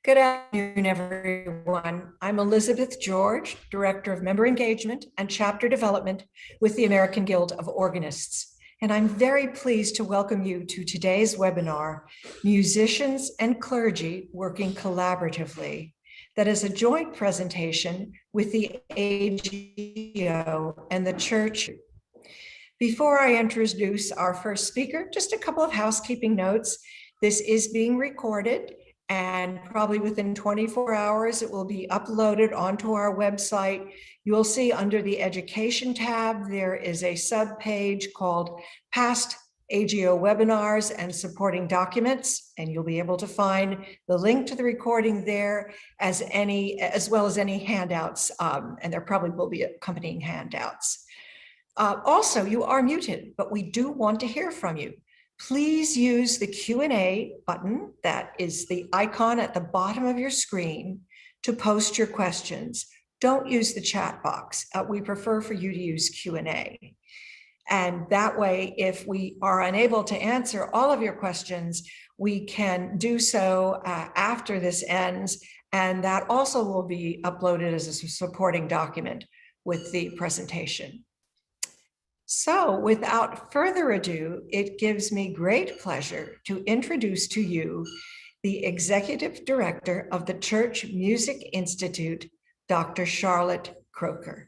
Good afternoon, everyone. I'm Elizabeth George, Director of Member Engagement and Chapter Development with the American Guild of Organists. And I'm very pleased to welcome you to today's webinar, Musicians and Clergy Working Collaboratively. That is a joint presentation with the AGO and the Church. Before I introduce our first speaker, just a couple of housekeeping notes. This is being recorded, and probably within 24 hours, it will be uploaded onto our website. You will see under the Education tab, there is a sub-page called Past AGO Webinars and Supporting Documents, and you'll be able to find the link to the recording there as well as any handouts, and there probably will be accompanying handouts. Also, you are muted, but we do want to hear from you. Please use the Q&A button, that is the icon at the bottom of your screen, to post your questions. Don't use the chat box. We prefer for you to use Q&A. And that way, if we are unable to answer all of your questions, we can do so after this ends, and that also will be uploaded as a supporting document with the presentation. So without further ado, it gives me great pleasure to introduce to you the Executive Director of the Church Music Institute, Dr. Charlotte Kroeker.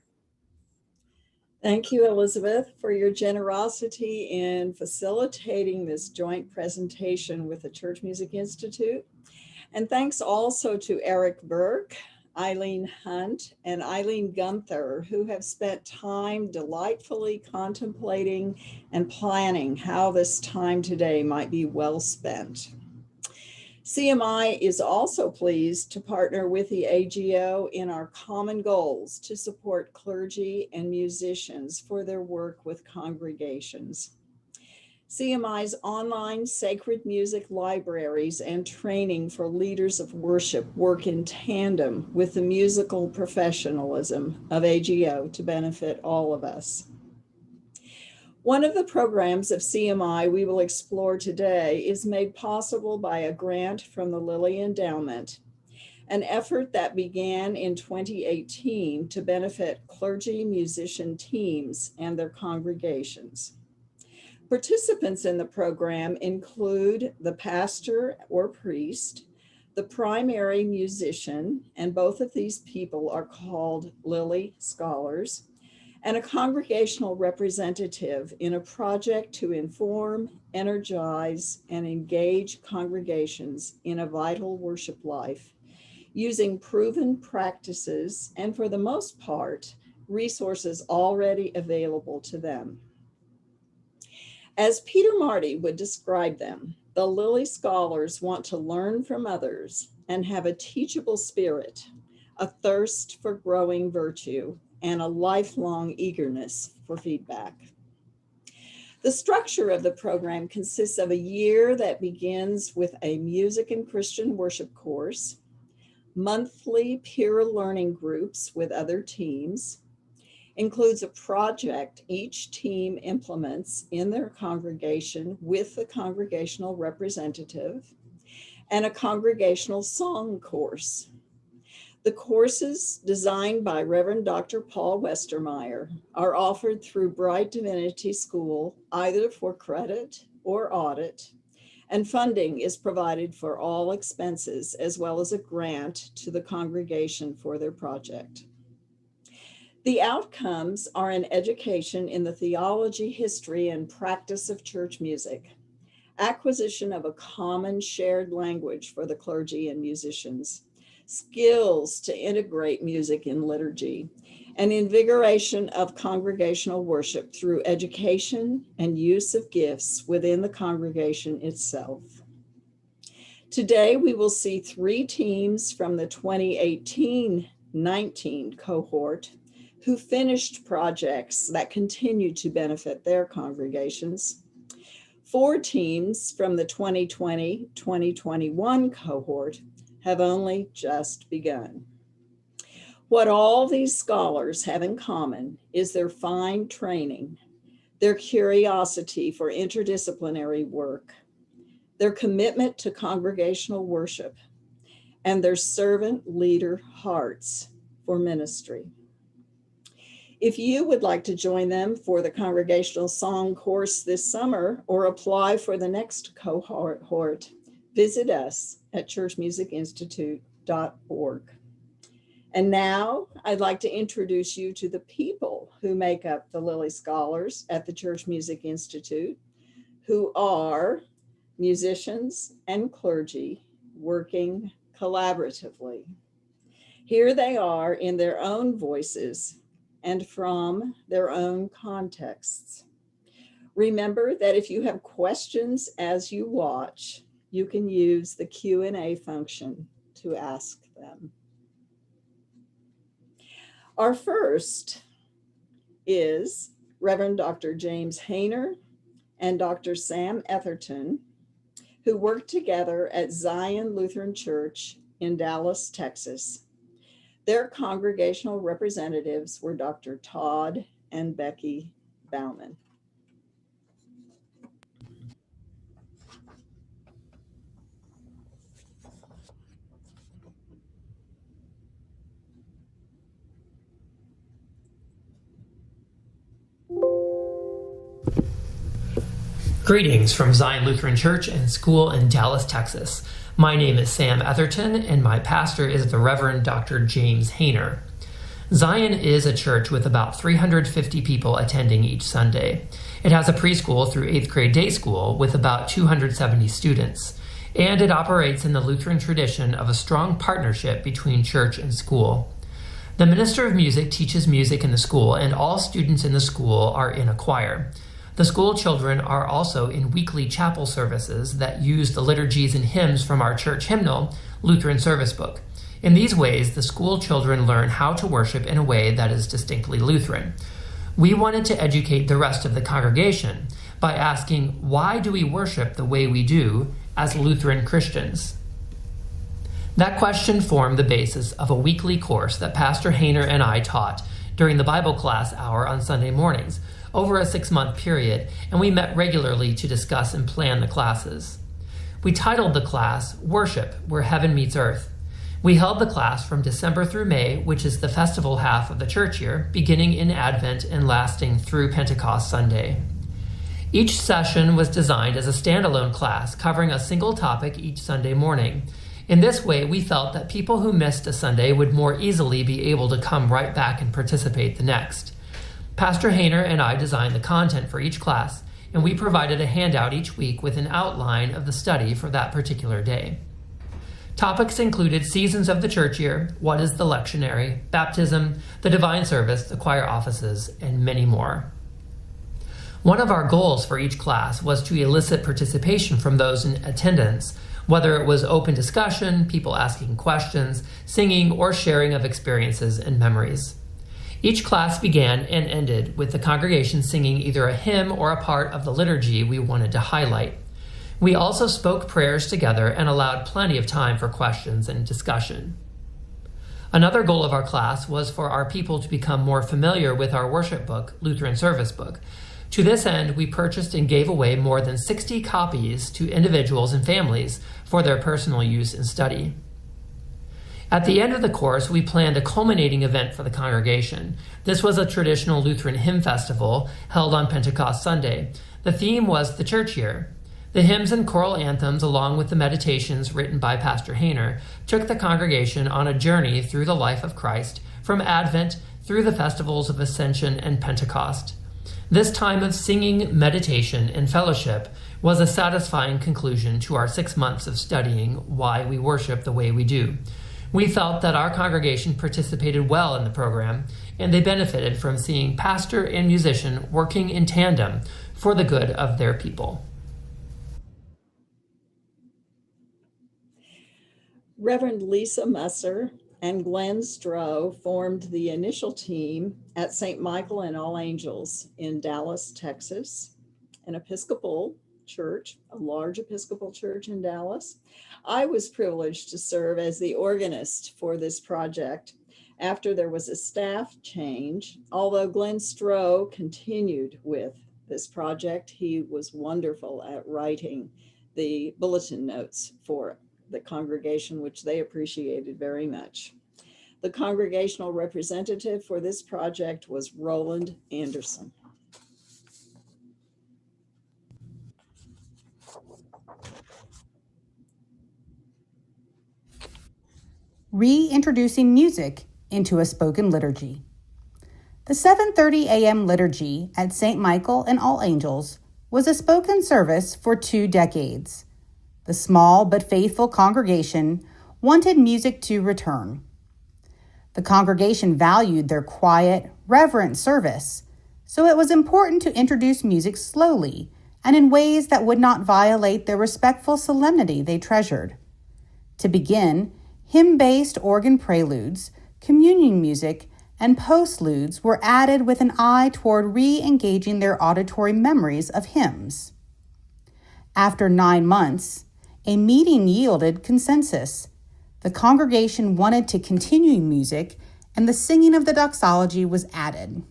Thank you, Elizabeth, for your generosity in facilitating this joint presentation with the Church Music Institute. And thanks also to Eric Burke, Eileen Hunt, and Eileen Gunther, who have spent time delightfully contemplating and planning how this time today might be well spent. CMI is also pleased to partner with the AGO in our common goals to support clergy and musicians for their work with congregations. CMI's online sacred music libraries and training for leaders of worship work in tandem with the musical professionalism of AGO to benefit all of us. One of the programs of CMI we will explore today is made possible by a grant from the Lilly Endowment, an effort that began in 2018 to benefit clergy musician teams and their congregations. Participants in the program include the pastor or priest, the primary musician, and both of these people are called Lilly Scholars, and a congregational representative in a project to inform, energize, and engage congregations in a vital worship life, using proven practices and, for the most part, resources already available to them. As Peter Marty would describe them, the Lilly Scholars want to learn from others and have a teachable spirit, a thirst for growing virtue, and a lifelong eagerness for feedback. The structure of the program consists of a year that begins with a music and Christian worship course, monthly peer learning groups with other teams, includes a project each team implements in their congregation with the congregational representative, and a congregational song course. The courses, designed by Reverend Dr. Paul Westermeyer, are offered through Bright Divinity School, either for credit or audit, and funding is provided for all expenses, as well as a grant to the congregation for their project. The outcomes are an education in the theology, history, and practice of church music, acquisition of a common shared language for the clergy and musicians, skills to integrate music in liturgy, and invigoration of congregational worship through education and use of gifts within the congregation itself. Today, we will see 3 teams from the 2018-19 cohort who finished projects that continue to benefit their congregations. 4 teams from the 2020-2021 cohort have only just begun. What all these scholars have in common is their fine training, their curiosity for interdisciplinary work, their commitment to congregational worship, and their servant leader hearts for ministry. If you would like to join them for the congregational song course this summer or apply for the next cohort, visit us at churchmusicinstitute.org. And now I'd like to introduce you to the people who make up the Lilly Scholars at the Church Music Institute, who are musicians and clergy working collaboratively. Here they are in their own voices and from their own contexts. Remember that if you have questions as you watch, you can use the Q&A function to ask them. Our first is Reverend Dr. James Hayner and Dr. Sam Etherton, who worked together at Zion Lutheran Church in Dallas, Texas. Their congregational representatives were Dr. Todd and Becky Bauman. Greetings from Zion Lutheran Church and School in Dallas, Texas. My name is Sam Etherton, and my pastor is the Reverend Dr. James Hayner. Zion is a church with about 350 people attending each Sunday. It has a preschool through 8th grade day school with about 270 students, and it operates in the Lutheran tradition of a strong partnership between church and school. The minister of music teaches music in the school, and all students in the school are in a choir. The school children are also in weekly chapel services that use the liturgies and hymns from our church hymnal, Lutheran Service Book. In these ways, the school children learn how to worship in a way that is distinctly Lutheran. We wanted to educate the rest of the congregation by asking, why do we worship the way we do as Lutheran Christians? That question formed the basis of a weekly course that Pastor Hayner and I taught during the Bible class hour on Sunday mornings, over a 6-month period, and we met regularly to discuss and plan the classes. We titled the class, Worship, Where Heaven Meets Earth. We held the class from December through May, which is the festival half of the church year, beginning in Advent and lasting through Pentecost Sunday. Each session was designed as a standalone class, covering a single topic each Sunday morning. In this way, we felt that people who missed a Sunday would more easily be able to come right back and participate the next. Pastor Hayner and I designed the content for each class, and we provided a handout each week with an outline of the study for that particular day. Topics included seasons of the church year, what is the lectionary, baptism, the divine service, the choir offices, and many more. One of our goals for each class was to elicit participation from those in attendance, whether it was open discussion, people asking questions, singing, or sharing of experiences and memories. Each class began and ended with the congregation singing either a hymn or a part of the liturgy we wanted to highlight. We also spoke prayers together and allowed plenty of time for questions and discussion. Another goal of our class was for our people to become more familiar with our worship book, Lutheran Service Book. To this end, we purchased and gave away more than 60 copies to individuals and families for their personal use and study. At the end of the course, we planned a culminating event for the congregation. This was a traditional Lutheran hymn festival held on Pentecost Sunday. The theme was the church year. The hymns and choral anthems, along with the meditations written by Pastor Hayner, took the congregation on a journey through the life of Christ, from Advent through the festivals of Ascension and Pentecost. This time of singing, meditation, and fellowship was a satisfying conclusion to our 6 months of studying why we worship the way we do. We felt that our congregation participated well in the program, and they benefited from seeing pastor and musician working in tandem for the good of their people. Reverend Lisa Musser and Glenn Stroh formed the initial team at St. Michael and All Angels in Dallas, Texas, an Episcopal church, a large Episcopal church in Dallas. I was privileged to serve as the organist for this project after there was a staff change. Although Glenn Stroh continued with this project, he was wonderful at writing the bulletin notes for the congregation, which they appreciated very much. The congregational representative for this project was Roland Anderson. Reintroducing music into a spoken liturgy. The 7:30 a.m. liturgy at St. Michael and All Angels was a spoken service for 2 decades. The small but faithful congregation wanted music to return. The congregation valued their quiet, reverent service, so it was important to introduce music slowly and in ways that would not violate the respectful solemnity they treasured. To begin, hymn-based organ preludes, communion music, and postludes were added with an eye toward re-engaging their auditory memories of hymns. After 9 months, a meeting yielded consensus. The congregation wanted to continue music, and the singing of the doxology was added.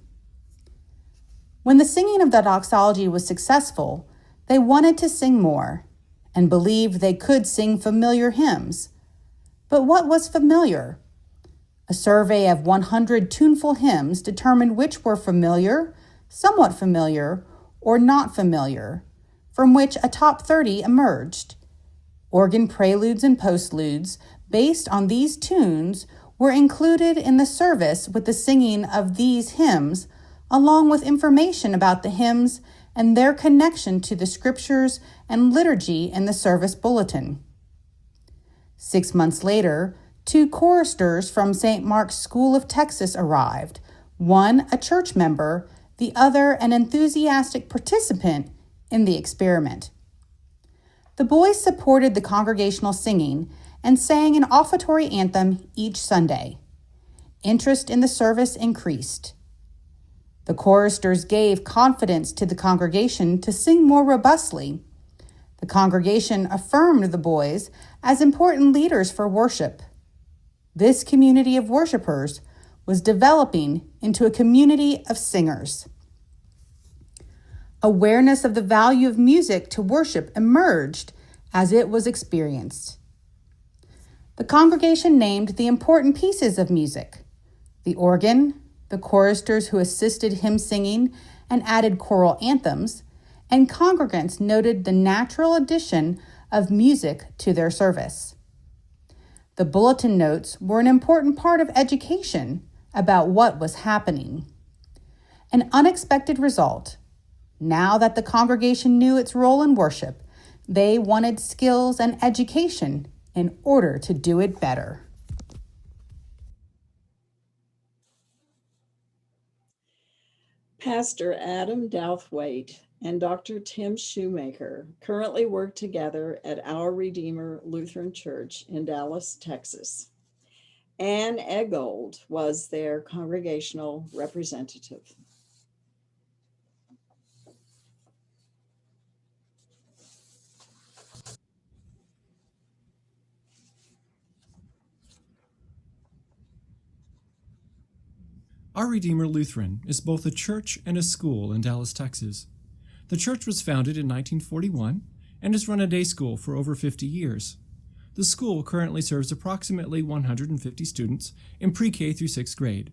When the singing of the doxology was successful, they wanted to sing more and believed they could sing familiar hymns. But what was familiar? A survey of 100 tuneful hymns determined which were familiar, somewhat familiar, or not familiar, from which a top 30 emerged. Organ preludes and postludes based on these tunes were included in the service with the singing of these hymns, along with information about the hymns and their connection to the scriptures and liturgy in the service bulletin. 6 months later, 2 choristers from St. Mark's School of Texas arrived, one a church member, the other an enthusiastic participant in the experiment. The boys supported the congregational singing and sang an offertory anthem each Sunday. Interest in the service increased. The choristers gave confidence to the congregation to sing more robustly. The congregation affirmed the boys as important leaders for worship. This community of worshipers was developing into a community of singers. Awareness of the value of music to worship emerged as it was experienced. The congregation named the important pieces of music: the organ, the choristers who assisted hymn singing and added choral anthems, and congregants noted the natural addition of music to their service. The bulletin notes were an important part of education about what was happening. An unexpected result. Now that the congregation knew its role in worship, they wanted skills and education in order to do it better. Pastor Adam Douthwaite and Dr. Tim Shoemaker currently work together at Our Redeemer Lutheran Church in Dallas, Texas. Ann Eggold was their congregational representative. Our Redeemer Lutheran is both a church and a school in Dallas, Texas. The church was founded in 1941 and has run a day school for over 50 years. The school currently serves approximately 150 students in pre-K through 6th grade.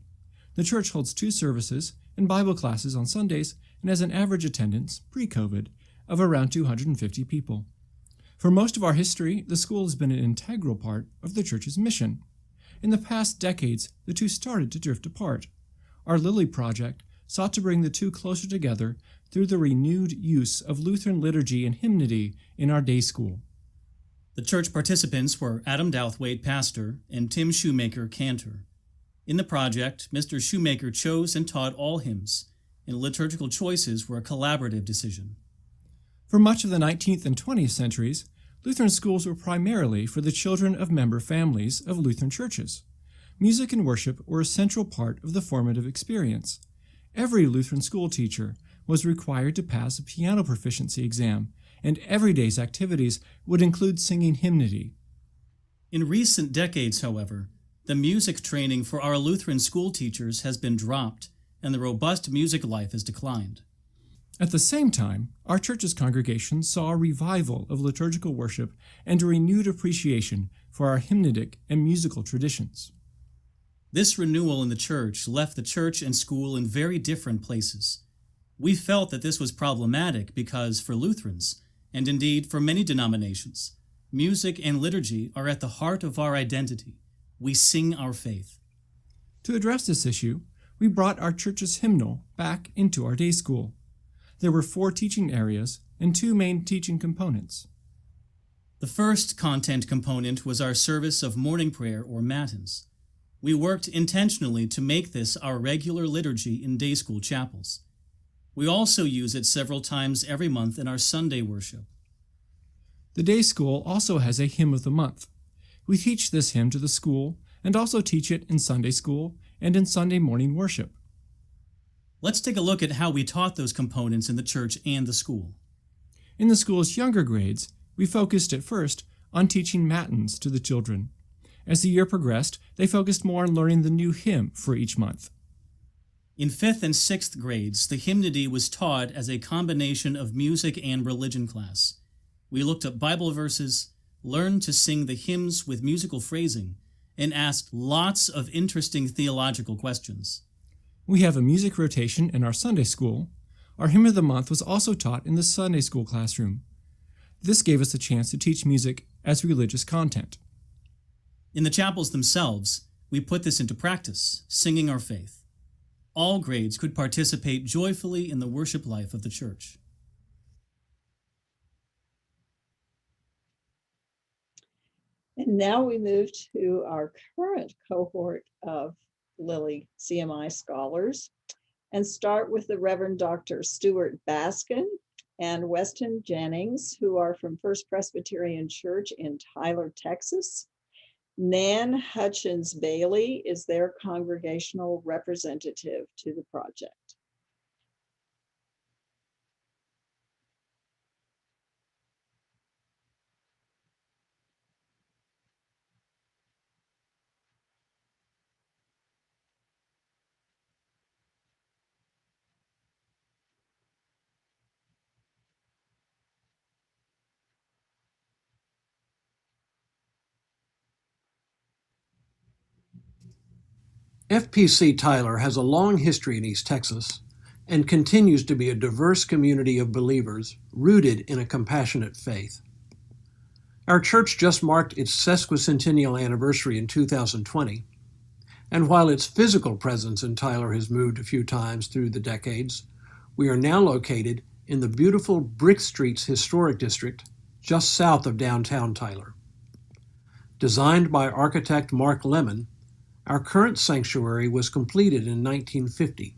The church holds 2 services and Bible classes on Sundays and has an average attendance, pre-COVID, of around 250 people. For most of our history, the school has been an integral part of the church's mission. In the past decades, the two started to drift apart. Our Lily Project sought to bring the two closer together through the renewed use of Lutheran liturgy and hymnody in our day school. The church participants were Adam Douthwaite, pastor, and Tim Shoemaker, cantor. In the project, Mr. Shoemaker chose and taught all hymns, and liturgical choices were a collaborative decision. For much of the 19th and 20th centuries, Lutheran schools were primarily for the children of member families of Lutheran churches. Music and worship were a central part of the formative experience. Every Lutheran school teacher was required to pass a piano proficiency exam, and every day's activities would include singing hymnody. In recent decades, however, the music training for our Lutheran school teachers has been dropped, and the robust music life has declined. At the same time, our church's congregation saw a revival of liturgical worship and a renewed appreciation for our hymnitic and musical traditions. This renewal in the church left the church and school in very different places. We felt that this was problematic because for Lutherans, and indeed for many denominations, music and liturgy are at the heart of our identity. We sing our faith. To address this issue, we brought our church's hymnal back into our day school. There were 4 teaching areas and 2 main teaching components. The first content component was our service of morning prayer or matins. We worked intentionally to make this our regular liturgy in day school chapels. We also use it several times every month in our Sunday worship. The day school also has a hymn of the month. We teach this hymn to the school and also teach it in Sunday school and in Sunday morning worship. Let's take a look at how we taught those components in the church and the school. In the school's younger grades, we focused at first on teaching matins to the children. As the year progressed, they focused more on learning the new hymn for each month. In 5th and 6th grades, the hymnody was taught as a combination of music and religion class. We looked up Bible verses, learned to sing the hymns with musical phrasing, and asked lots of interesting theological questions. We have a music rotation in our Sunday school. Our hymn of the month was also taught in the Sunday school classroom. This gave us a chance to teach music as religious content. In the chapels themselves, we put this into practice, singing our faith. All grades could participate joyfully in the worship life of the church. And now we move to our current cohort of Lilly CMI scholars and start with the Reverend Dr. Stuart Baskin and Weston Jennings, who are from First Presbyterian Church in Tyler, Texas. Nan Hutchins Bailey is their congregational representative to the project. FPC Tyler has a long history in East Texas and continues to be a diverse community of believers rooted in a compassionate faith. Our church just marked its sesquicentennial anniversary in 2020, and while its physical presence in Tyler has moved a few times through the decades, we are now located in the beautiful Brick Streets Historic District just south of downtown Tyler. Designed by architect Mark Lemon, our current sanctuary was completed in 1950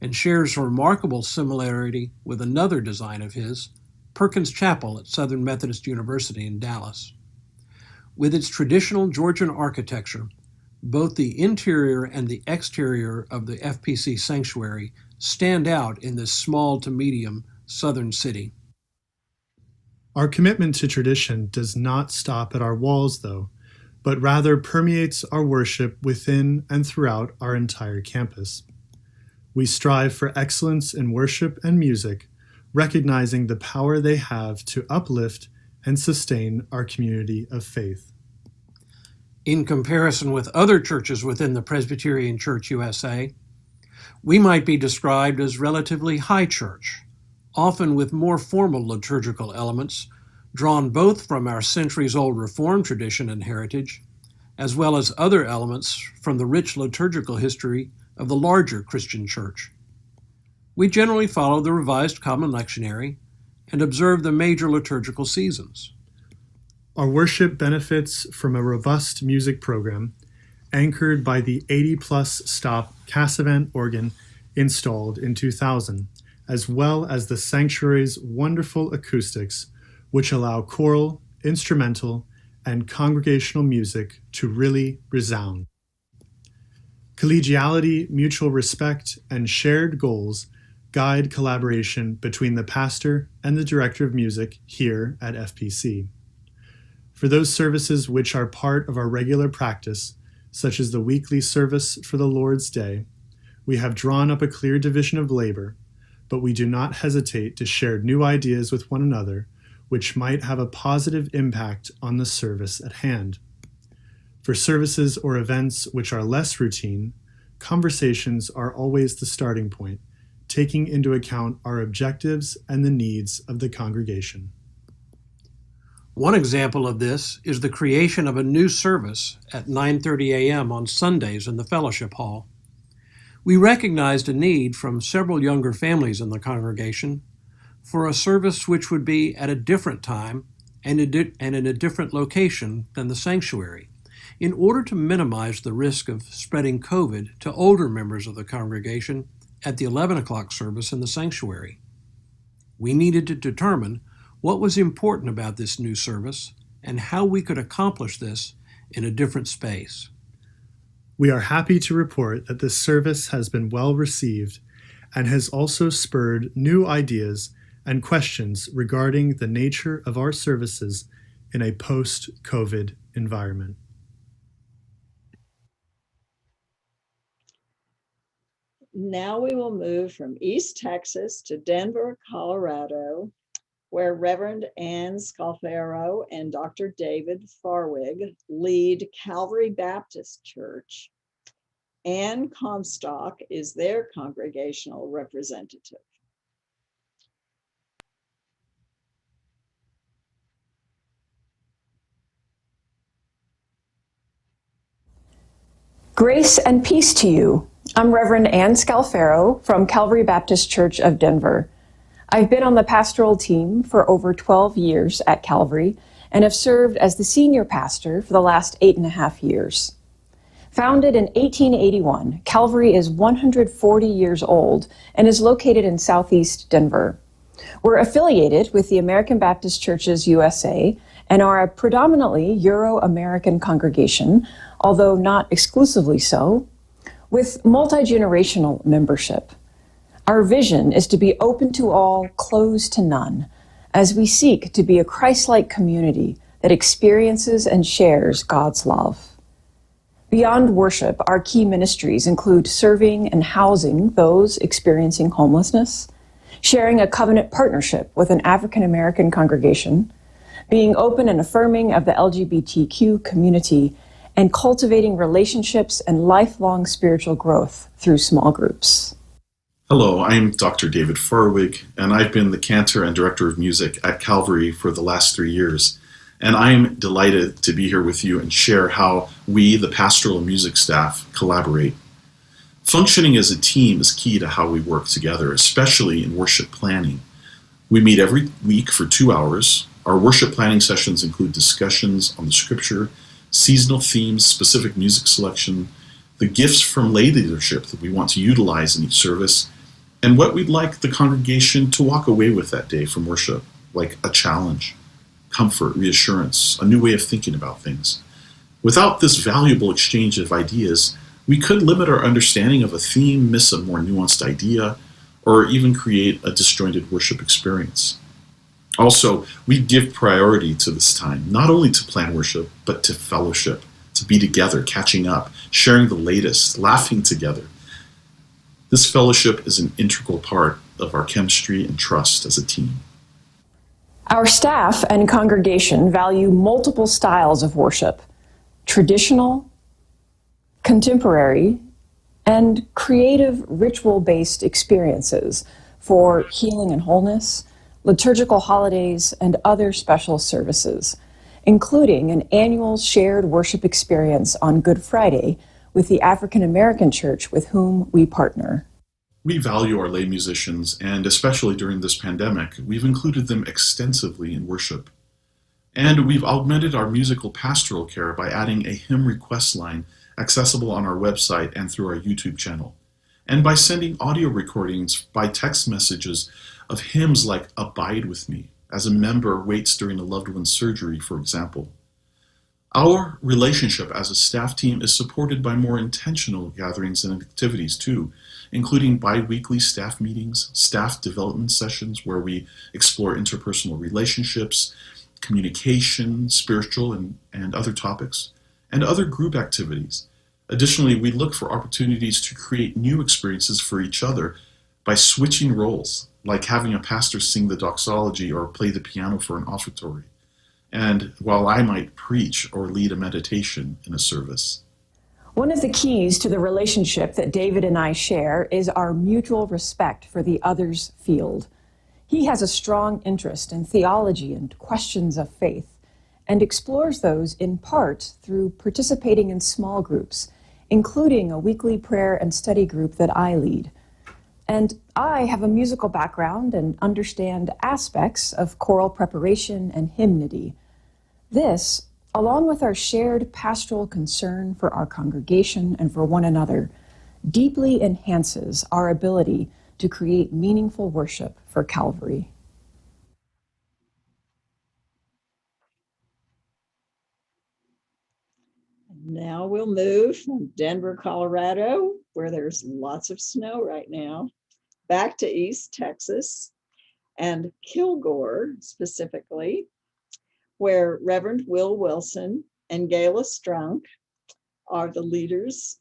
and shares a remarkable similarity with another design of his, Perkins Chapel at Southern Methodist University in Dallas. With its traditional Georgian architecture, both the interior and the exterior of the FPC sanctuary stand out in this small to medium southern city. Our commitment to tradition does not stop at our walls, though, but rather permeates our worship within and throughout our entire campus. We strive for excellence in worship and music, recognizing the power they have to uplift and sustain our community of faith. In comparison with other churches within the Presbyterian Church USA, we might be described as relatively high church, often with more formal liturgical elements drawn both from our centuries-old Reformed tradition and heritage, as well as other elements from the rich liturgical history of the larger Christian church. We generally follow the Revised Common Lectionary and observe the major liturgical seasons. Our worship benefits from a robust music program anchored by the 80-plus stop Cassavant organ installed in 2000, as well as the sanctuary's wonderful acoustics, which allow choral, instrumental, and congregational music to really resound. Collegiality, mutual respect, and shared goals guide collaboration between the pastor and the director of music here at FPC. For those services which are part of our regular practice, such as the weekly service for the Lord's Day, we have drawn up a clear division of labor, but we do not hesitate to share new ideas with one another which might have a positive impact on the service at hand. For services or events which are less routine, conversations are always the starting point, taking into account our objectives and the needs of the congregation. One example of this is the creation of a new service at 9:30 a.m. on Sundays in the fellowship hall. We recognized a need from several younger families in the congregation for a service which would be at a different time and in a different location than the sanctuary, in order to minimize the risk of spreading COVID to older members of the congregation at the 11 o'clock service in the sanctuary. We needed to determine what was important about this new service and how we could accomplish this in a different space. We are happy to report that this service has been well received and has also spurred new ideas and questions regarding the nature of our services in a post-COVID environment. Now we will move from East Texas to Denver, Colorado, where Reverend Ann Scalfaro and Dr. David Farwig lead Calvary Baptist Church. Ann Comstock is their congregational representative. Grace and peace to you. I'm Reverend Ann Scalfaro from Calvary Baptist Church of Denver. I've been on the pastoral team for over 12 years at Calvary and have served as the senior pastor for the last 8.5 years. Founded in 1881, Calvary is 140 years old and is located in southeast Denver. We're affiliated with the American Baptist Churches USA and are a predominantly Euro-American congregation, although not exclusively so, with multi-generational membership. Our vision is to be open to all, closed to none, as we seek to be a Christ-like community that experiences and shares God's love. Beyond worship, our key ministries include serving and housing those experiencing homelessness, sharing a covenant partnership with an African American congregation, being open and affirming of the LGBTQ community, and cultivating relationships and lifelong spiritual growth through small groups. Hello, I'm Dr. David Farwig, and I've been the cantor and director of music at Calvary for the last 3 years. And I'm delighted to be here with you and share how we, the pastoral and music staff, collaborate. Functioning as a team is key to how we work together, especially in worship planning. We meet every week for 2 hours. Our worship planning sessions include discussions on the scripture, seasonal themes, specific music selection, the gifts from lay leadership that we want to utilize in each service, and what we'd like the congregation to walk away with that day from worship, like a challenge, comfort, reassurance, a new way of thinking about things. Without this valuable exchange of ideas, we could limit our understanding of a theme, miss a more nuanced idea, or even create a disjointed worship experience. Also, we give priority to this time, not only to plan worship, but to fellowship, to be together, catching up, sharing the latest, laughing together. This fellowship is an integral part of our chemistry and trust as a team. Our staff and congregation value multiple styles of worship: traditional, contemporary, and creative ritual-based experiences for healing and wholeness, liturgical holidays, and other special services, including an annual shared worship experience on Good Friday with the African American Church with whom we partner. We value our lay musicians, and especially during this pandemic, we've included them extensively in worship. And we've augmented our musical pastoral care by adding a hymn request line accessible on our website and through our YouTube channel, and by sending audio recordings by text messages of hymns like Abide With Me, as a member waits during a loved one's surgery, for example. Our relationship as a staff team is supported by more intentional gatherings and activities too, including bi-weekly staff meetings, staff development sessions where we explore interpersonal relationships, communication, spiritual and other topics, and other group activities. Additionally, we look for opportunities to create new experiences for each other by switching roles, like having a pastor sing the doxology or play the piano for an offertory, and while I might preach or lead a meditation in a service. One of the keys to the relationship that David and I share is our mutual respect for the other's field. He has a strong interest in theology and questions of faith, and explores those in part through participating in small groups, including a weekly prayer and study group that I lead. And I have a musical background and understand aspects of choral preparation and hymnody. This, along with our shared pastoral concern for our congregation and for one another, deeply enhances our ability to create meaningful worship for Calvary. Now we'll move from Denver, Colorado, where there's lots of snow right now, back to East Texas and Kilgore specifically, where Reverend Will Wilson and Gayla Strunk are the leaders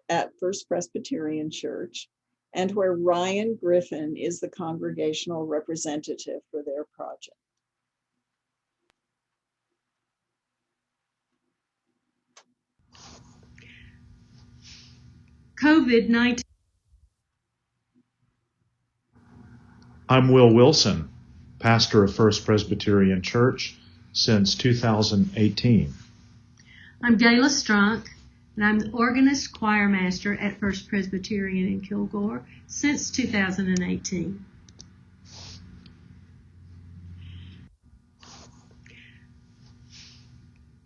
at First Presbyterian Church, and where Ryan Griffin is the congregational representative for their project. COVID-19. I'm Will Wilson, pastor of First Presbyterian Church since 2018. I'm Gayla Strunk, and I'm the organist choir master at First Presbyterian in Kilgore since 2018.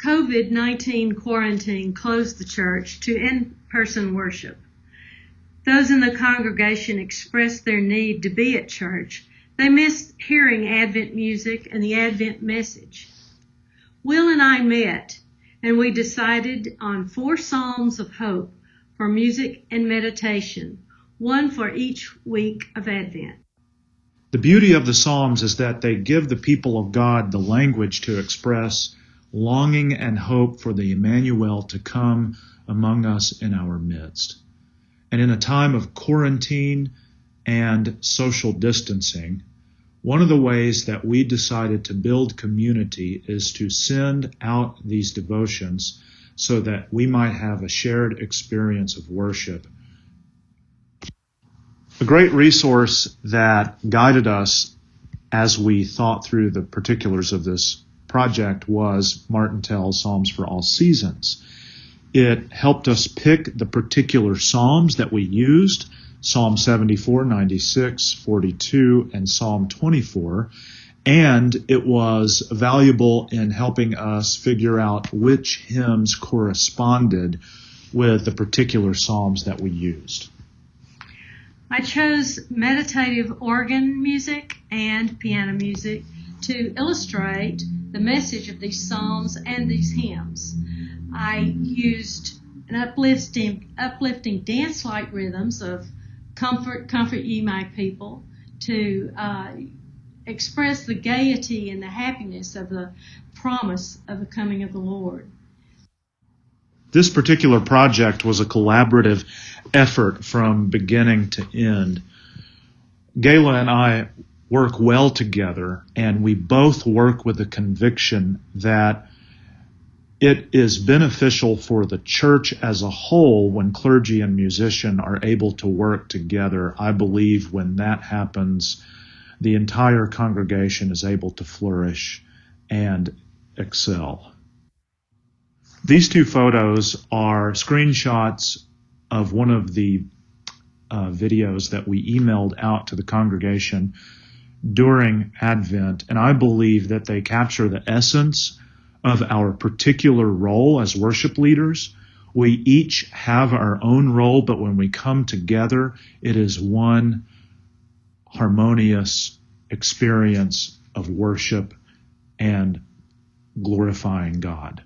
COVID-19 quarantine closed the church to in-person worship. Those in the congregation expressed their need to be at church. They missed hearing Advent music and the Advent message. Will and I met, and we decided on 4 Psalms of hope for music and meditation, one for each week of Advent. The beauty of the Psalms is that they give the people of God the language to express longing and hope for the Emmanuel to come among us in our midst. And in a time of quarantine and social distancing, one of the ways that we decided to build community is to send out these devotions so that we might have a shared experience of worship. A great resource that guided us as we thought through the particulars of this project was Martin Tell's Psalms for All Seasons. It helped us pick the particular psalms that we used, Psalm 74, 96, 42, and Psalm 24, and it was valuable in helping us figure out which hymns corresponded with the particular psalms that we used. I chose meditative organ music and piano music to illustrate the message of these psalms and these hymns. I used an uplifting dance-like rhythms of Comfort, comfort ye my people, to express the gaiety and the happiness of the promise of the coming of the Lord. This particular project was a collaborative effort from beginning to end. Gayla and I work well together, and we both work with the conviction that it is beneficial for the church as a whole when clergy and musician are able to work together. I believe when that happens, the entire congregation is able to flourish and excel. These 2 photos are screenshots of one of the videos that we emailed out to the congregation during Advent, and I believe that they capture the essence of our particular role as worship leaders. We each have our own role, but when we come together, it is one harmonious experience of worship and glorifying God.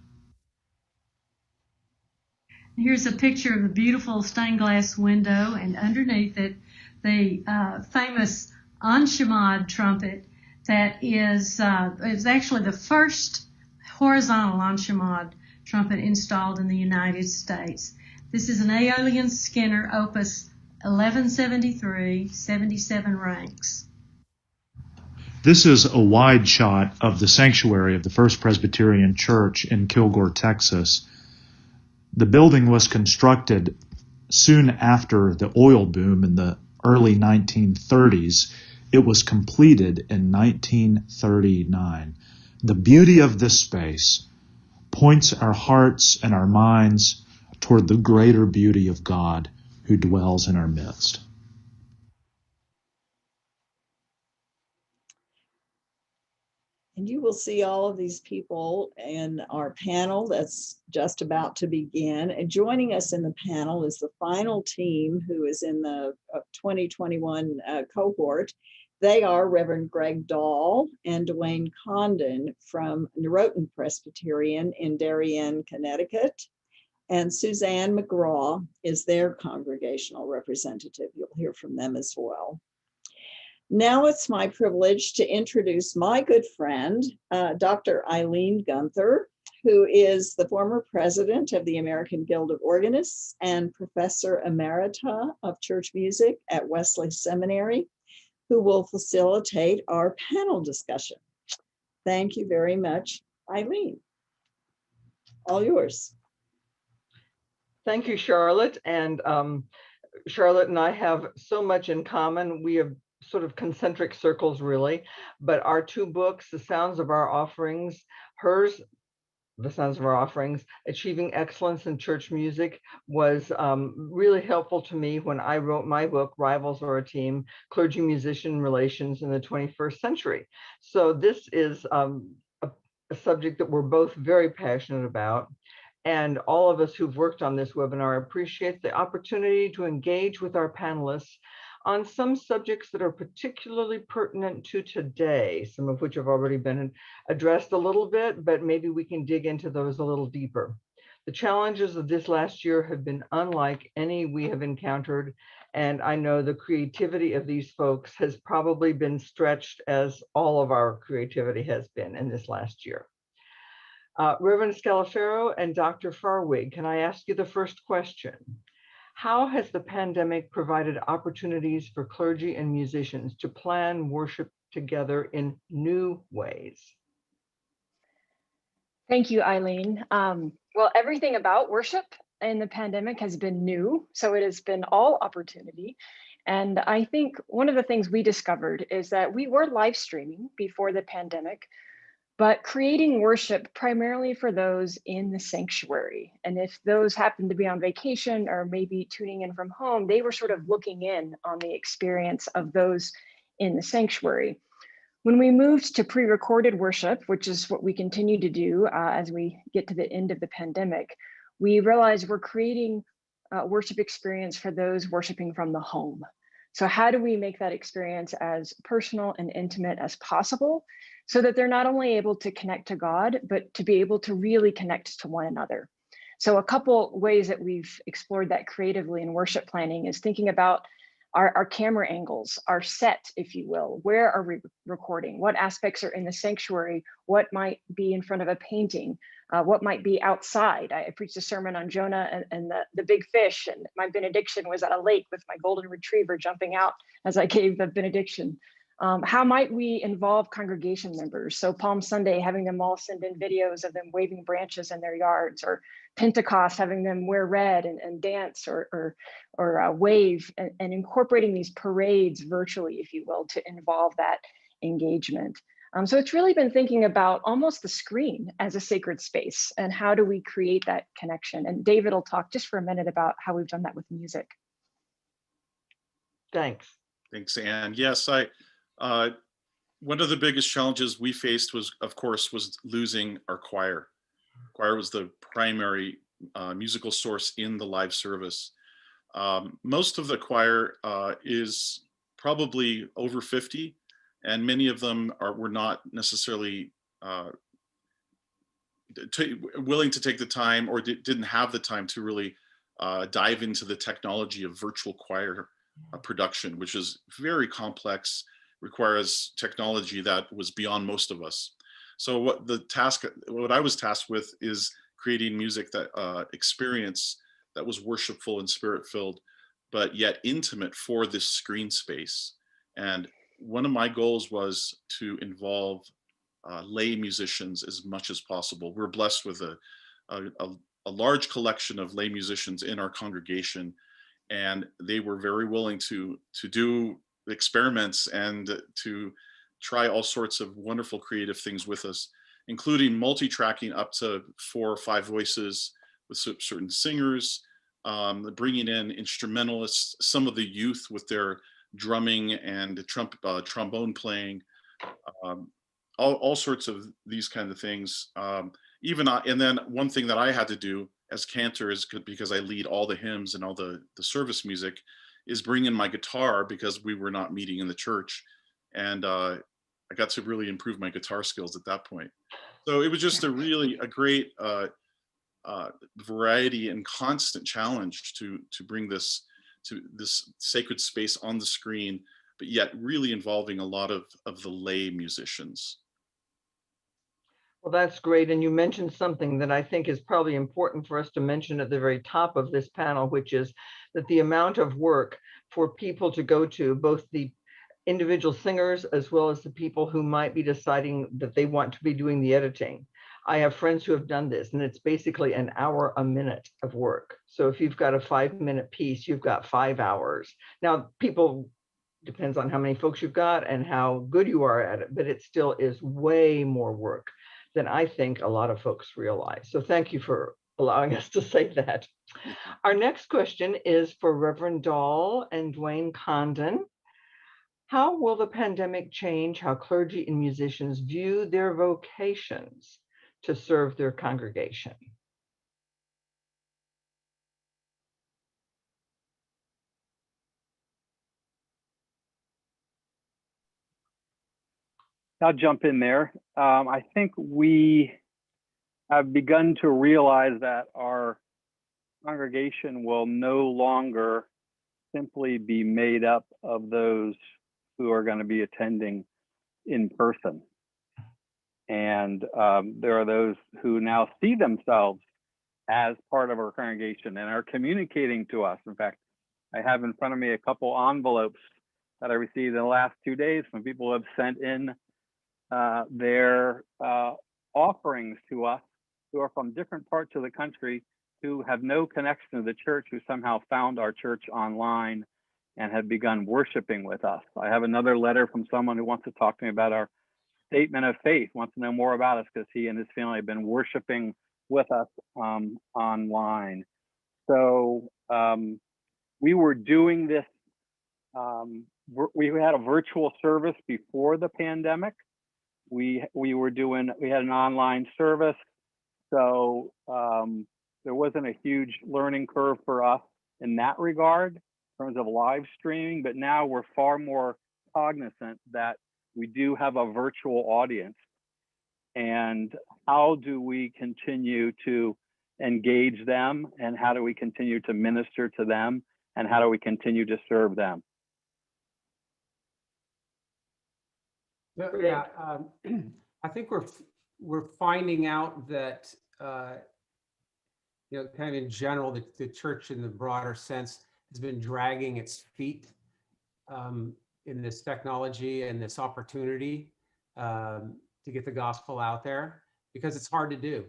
Here's a picture of a beautiful stained glass window, and underneath it, the famous Anshimad trumpet that is actually the first horizontal Anshimad trumpet installed in the United States. This is an Aeolian Skinner Opus 1173, 77 ranks. This is a wide shot of the sanctuary of the First Presbyterian Church in Kilgore, Texas. The building was constructed soon after the oil boom in the early 1930s. It was completed in 1939. The beauty of this space points our hearts and our minds toward the greater beauty of God who dwells in our midst. And you will see all of these people in our panel that's just about to begin. And joining us in the panel is the final team who is in the 2021 cohort. They are Reverend Greg Dahl and Dwayne Condon from Norotan Presbyterian in Darien, Connecticut. And Suzanne McGraw is their congregational representative. You'll hear from them as well. Now it's my privilege to introduce my good friend, Dr. Eileen Gunther, who is the former president of the American Guild of Organists and professor emerita of church music at Wesley Seminary, who will facilitate our panel discussion. Thank you very much, Eileen. All yours. Thank you, Charlotte. And Charlotte and I have so much in common. We have sort of concentric circles, really. But our two books, The Sounds of Our Offerings, hers, The Sounds of Our Offerings, Achieving Excellence in Church Music, was really helpful to me when I wrote my book, Rivals or a Team, Clergy-Musician Relations in the 21st Century. So this is a subject that we're both very passionate about. And all of us who've worked on this webinar appreciate the opportunity to engage with our panelists on some subjects that are particularly pertinent to today, some of which have already been addressed a little bit, but maybe we can dig into those a little deeper. The challenges of this last year have been unlike any we have encountered, and I know the creativity of these folks has probably been stretched as all of our creativity has been in this last year. Reverend Scalfaro and Dr. Farwig, can I ask you the first question? How has the pandemic provided opportunities for clergy and musicians to plan worship together in new ways? Thank you, Eileen. Well, everything about worship in the pandemic has been new, so it has been all opportunity. And I think one of the things we discovered is that we were live streaming before the pandemic, but creating worship primarily for those in the sanctuary. And if those happened to be on vacation or maybe tuning in from home, they were sort of looking in on the experience of those in the sanctuary. When we moved to pre-recorded worship, which is what we continue to do as we get to the end of the pandemic, we realized we're creating a worship experience for those worshiping from the home. So how do we make that experience as personal and intimate as possible so that they're not only able to connect to God, but to be able to really connect to one another? So a couple ways that we've explored that creatively in worship planning is thinking about our camera angles, our set, if you will. Where are we recording? What aspects are in the sanctuary? What might be in front of a painting? What might be outside? I preached a sermon on Jonah and the big fish, and my benediction was at a lake with my golden retriever jumping out as I gave the benediction. How might we involve congregation members? So Palm Sunday, having them all send in videos of them waving branches in their yards, or Pentecost, having them wear red and dance or wave, and incorporating these parades virtually, if you will, to involve that engagement. So it's really been thinking about almost the screen as a sacred space, and how do we create that connection? And David will talk just for a minute about how we've done that with music. Thanks. Thanks, Anne. Yes, one of the biggest challenges we faced was losing our choir. Choir was the primary musical source in the live service. Most of the choir is probably over 50, and many of them were not necessarily willing to take the time, or didn't have the time to really dive into the technology of virtual choir production, which is very complex, requires technology that was beyond most of us. So what I was tasked with is creating music that experience that was worshipful and spirit-filled, but yet intimate for this screen space. And one of my goals was to involve lay musicians as much as possible. We're blessed with a large collection of lay musicians in our congregation, and they were very willing to do experiments and to try all sorts of wonderful creative things with us, including multi-tracking up to 4 or 5 voices with certain singers, bringing in instrumentalists, some of the youth with their drumming and trombone playing, all sorts of these kind of things. And then one thing that I had to do as cantor is because I lead all the hymns and all the service music, is bring in my guitar because we were not meeting in the church. And I got to really improve my guitar skills at that point. So it was just a great variety and constant challenge to bring this to this sacred space on the screen, but yet really involving a lot of the lay musicians. Well, that's great. And you mentioned something that I think is probably important for us to mention at the very top of this panel, which is that the amount of work for people to go to, both the individual singers as well as the people who might be deciding that they want to be doing the editing. I have friends who have done this, and it's basically an hour a minute of work. So if you've got a 5-minute piece, you've got 5 hours. Now, depends on how many folks you've got and how good you are at it, but it still is way more work than I think a lot of folks realize. So thank you for allowing us to say that. Our next question is for Reverend Dahl and Dwayne Condon. How will the pandemic change how clergy and musicians view their vocations to serve their congregation? I'll jump in there. I think we have begun to realize that our congregation will no longer simply be made up of those who are going to be attending in person. And there are those who now see themselves as part of our congregation and are communicating to us. In fact, I have in front of me a couple envelopes that I received in the last 2 days from people who have sent in their offerings to us, who are from different parts of the country, who have no connection to the church, who somehow found our church online and have begun worshiping with us. I have another letter from someone who wants to talk to me about our statement of faith, wants to know more about us because he and his family have been worshiping with us online. So we were doing this, we had a virtual service before the pandemic. We had an online service. So there wasn't a huge learning curve for us in that regard in terms of live streaming, but now we're far more cognizant that we do have a virtual audience. And how do we continue to engage them, and how do we continue to minister to them, and how do we continue to serve them? Yeah, I think we're finding out that kind of in general, the church in the broader sense has been dragging its feet in this technology and this opportunity to get the gospel out there, because it's hard to do.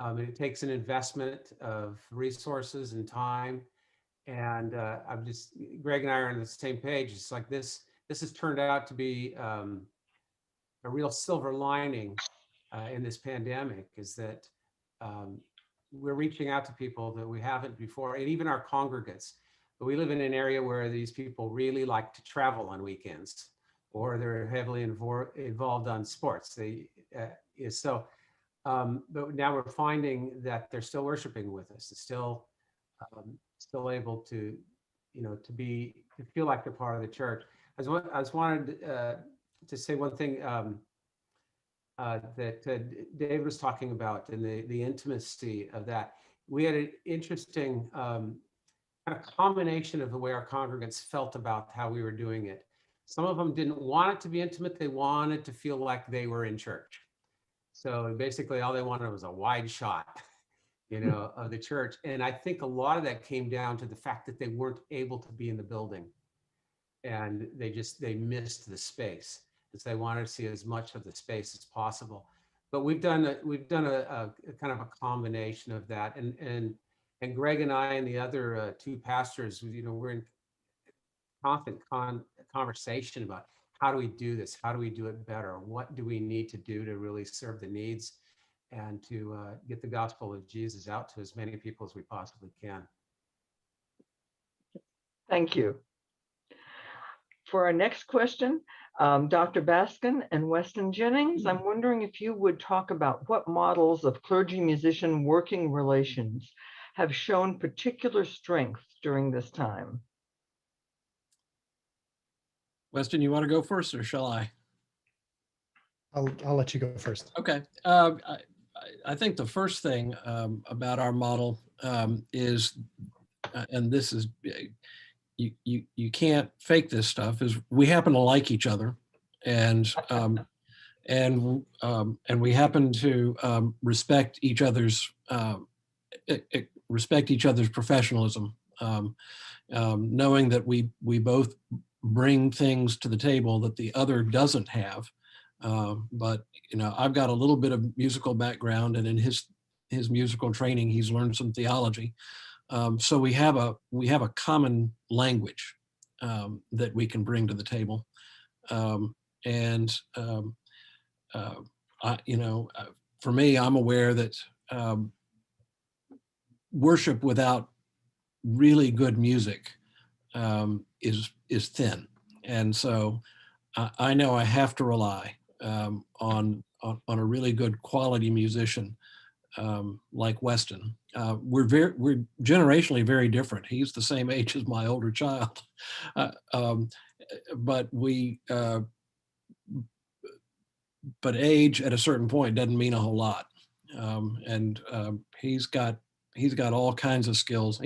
It takes an investment of resources and time. And Greg and I are on the same page. It's like this has turned out to be a real silver lining in this pandemic, is that we're reaching out to people that we haven't before, and even our congregants. But we live in an area where these people really like to travel on weekends, or they're heavily involved on sports. But now we're finding that they're still worshiping with us. It's still able to feel like they're part of the church. I just wanted to say one thing that David was talking about, and the intimacy of that. We had an interesting kind of combination of the way our congregants felt about how we were doing it. Some of them didn't want it to be intimate. They wanted to feel like they were in church. So basically all they wanted was a wide shot. of the church. And I think a lot of that came down to the fact that they weren't able to be in the building, and they missed the space. And so they wanted to see as much of the space as possible. But we've done a kind of a combination of that. And Greg and I and the other two pastors, we're in constant conversation about how do we do this? How do we do it better? What do we need to do to really serve the needs and to get the gospel of Jesus out to as many people as we possibly can? Thank you. For our next question, Dr. Baskin and Weston Jennings, I'm wondering if you would talk about what models of clergy-musician working relations have shown particular strength during this time. Weston, you want to go first, or shall I? I'll let you go first. Okay. I think the first thing about our model is, and this is, you can't fake this stuff, is we happen to like each other, and we happen to respect each other's professionalism, knowing that we both bring things to the table that the other doesn't have. But I've got a little bit of musical background, and in his musical training, he's learned some theology. So we have a common language that we can bring to the table. For me, I'm aware that worship without really good music is thin, and so I know I have to rely on a really good quality musician like Weston. We're generationally very different. He's the same age as my older child, but age at a certain point doesn't mean a whole lot. He's got all kinds of skills.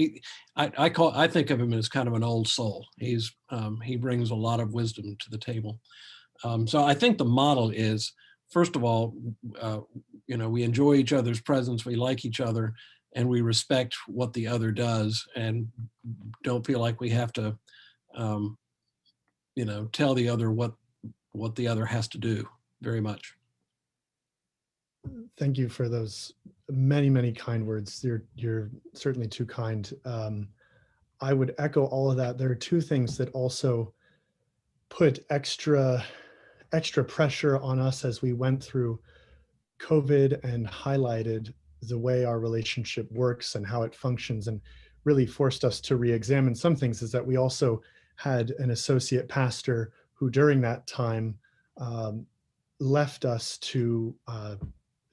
I think of him as kind of an old soul. He brings a lot of wisdom to the table. So I think the model is, first of all, we enjoy each other's presence, we like each other, and we respect what the other does, and don't feel like we have to, tell the other what the other has to do very much. Thank you for those many, many kind words. You're certainly too kind. I would echo all of that. There are two things that also put extra pressure on us as we went through COVID and highlighted the way our relationship works and how it functions, and really forced us to re-examine some things. Is that we also had an associate pastor who during that time left us to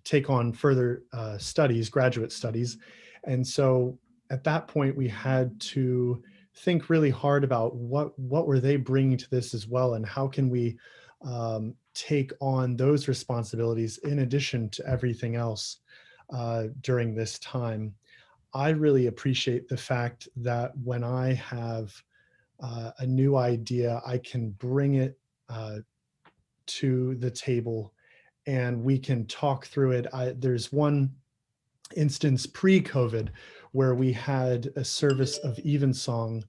take on further studies, graduate studies. And so at that point, we had to think really hard about what were they bringing to this as well, and how can we take on those responsibilities in addition to everything else during this time. I really appreciate the fact that when I have a new idea, I can bring it to the table and we can talk through it. There's one instance pre-COVID where we had a service of evensong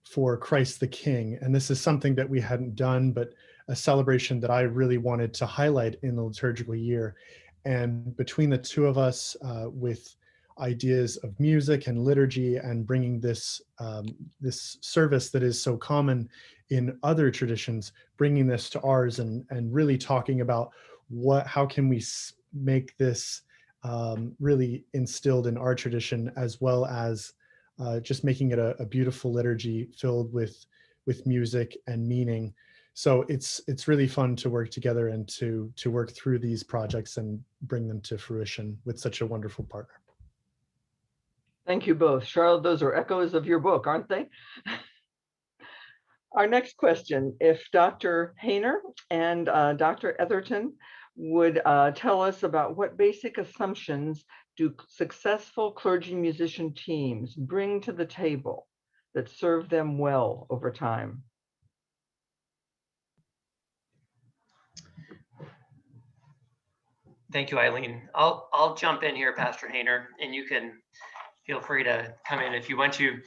for Christ the King. And this is something that we hadn't done, but a celebration that I really wanted to highlight in the liturgical year. And between the two of us, with ideas of music and liturgy and bringing this service that is so common in other traditions, bringing this to ours and really talking about how can we make this really instilled in our tradition, as well as just making it a beautiful liturgy filled with music and meaning. So it's really fun to work together and to work through these projects and bring them to fruition with such a wonderful partner. Thank you both. Charlotte, those are echoes of your book, aren't they? Our next question, if Dr. Hayner and Dr. Etherton would tell us about what basic assumptions do successful clergy musician teams bring to the table that serve them well over time? Thank you, Eileen. I'll jump in here, Pastor Hayner, and you can feel free to come in if you want to.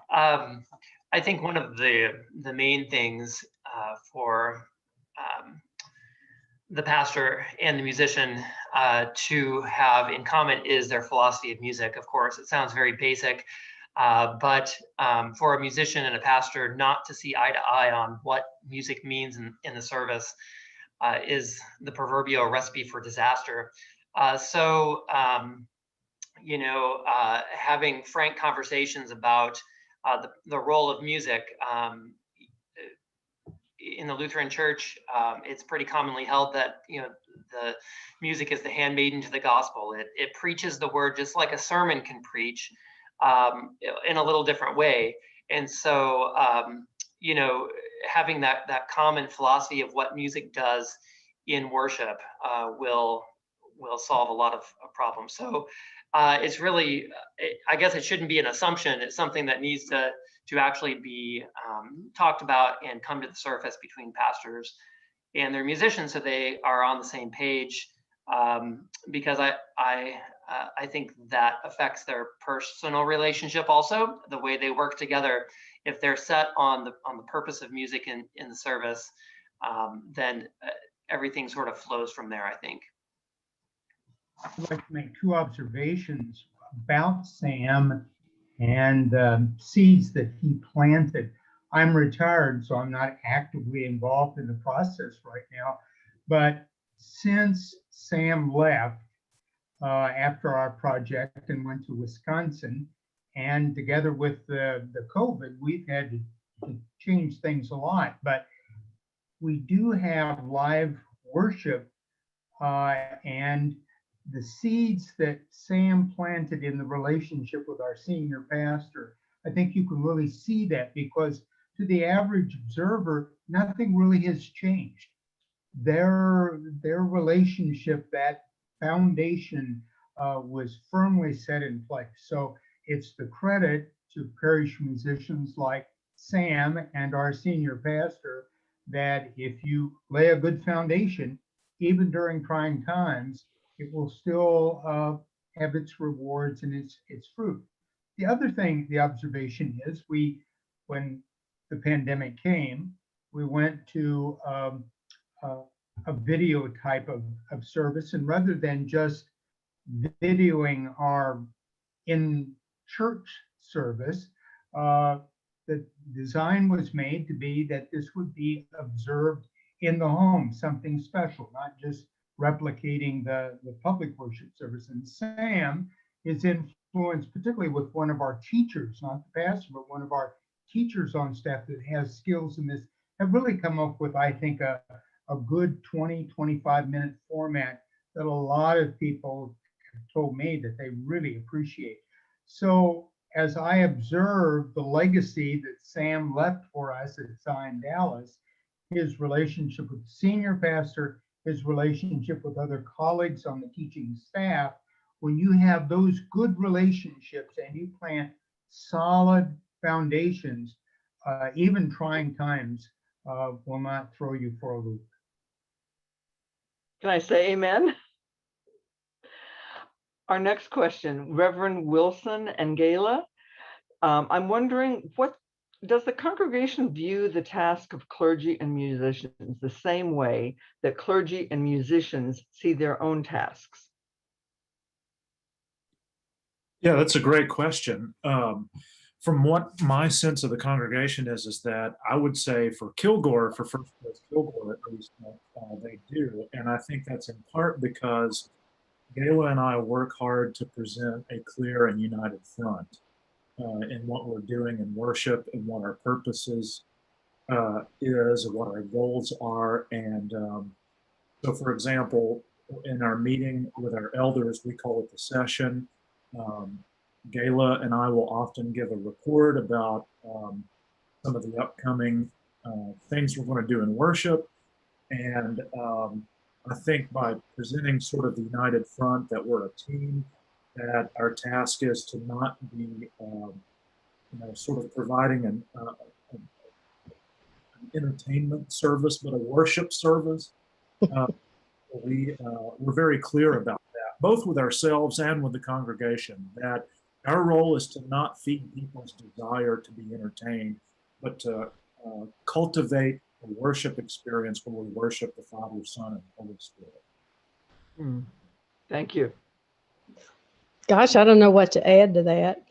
I think one of the main things for the pastor and the musician to have in common is their philosophy of music. Of course, it sounds very basic, but for a musician and a pastor not to see eye to eye on what music means in the service is the proverbial recipe for disaster. Having frank conversations about the role of music in the Lutheran Church, it's pretty commonly held that the music is the handmaiden to the gospel. It preaches the word just like a sermon can preach, in a little different way. And so, having that common philosophy of what music does in worship will solve a lot of problems. So it's really, I guess it shouldn't be an assumption. It's something that needs to actually be talked about and come to the surface between pastors and their musicians, so they are on the same page. Because I think that affects their personal relationship also, the way they work together. If they're set on the purpose of music in the service, then everything sort of flows from there, I think. I'd like to make two observations about Sam and seeds that he planted. I'm retired, so I'm not actively involved in the process right now. But since Sam left after our project and went to Wisconsin, and together with the COVID, we've had to change things a lot. But we do have live worship, and the seeds that Sam planted in the relationship with our senior pastor, I think you can really see that, because to the average observer, nothing really has changed. Their relationship, that foundation was firmly set in place. So it's the credit to parish musicians like Sam and our senior pastor that if you lay a good foundation, even during trying times, it will still have its rewards and its fruit. The other thing, the observation is, when the pandemic came, we went to a video type of service, and rather than just videoing our in-church service, the design was made to be that this would be observed in the home, something special, not just replicating the public worship service. And Sam is influenced, particularly with one of our teachers, not the pastor, but one of our teachers on staff that has skills in this, have really come up with, I think, a good 20, 25-minute format that a lot of people have told me that they really appreciate. So as I observe the legacy that Sam left for us at Zion Dallas, his relationship with the senior pastor, his relationship with other colleagues on the teaching staff, when you have those good relationships and you plant solid foundations, even trying times will not throw you for a loop. Can I say amen? Our next question, Reverend Wilson and Gayla. I'm wondering, does the congregation view the task of clergy and musicians the same way that clergy and musicians see their own tasks? Yeah, that's a great question. From what my sense of the congregation is that I would say for Kilgore, for First Pres Kilgore at least, they do. And I think that's in part because Gayla and I work hard to present a clear and united front in what we're doing in worship and what our purposes is, and what our goals are. And so, for example, in our meeting with our elders, we call it the session. Gayla and I will often give a report about some of the upcoming things we're going to do in worship. And I think by presenting sort of the united front that we're a team, that our task is to not be, sort of providing an entertainment service, but a worship service. we're very clear about that, both with ourselves and with the congregation, that our role is to not feed people's desire to be entertained, but to cultivate a worship experience where we worship the Father, Son, and Holy Spirit. Thank you. Gosh, I don't know what to add to that.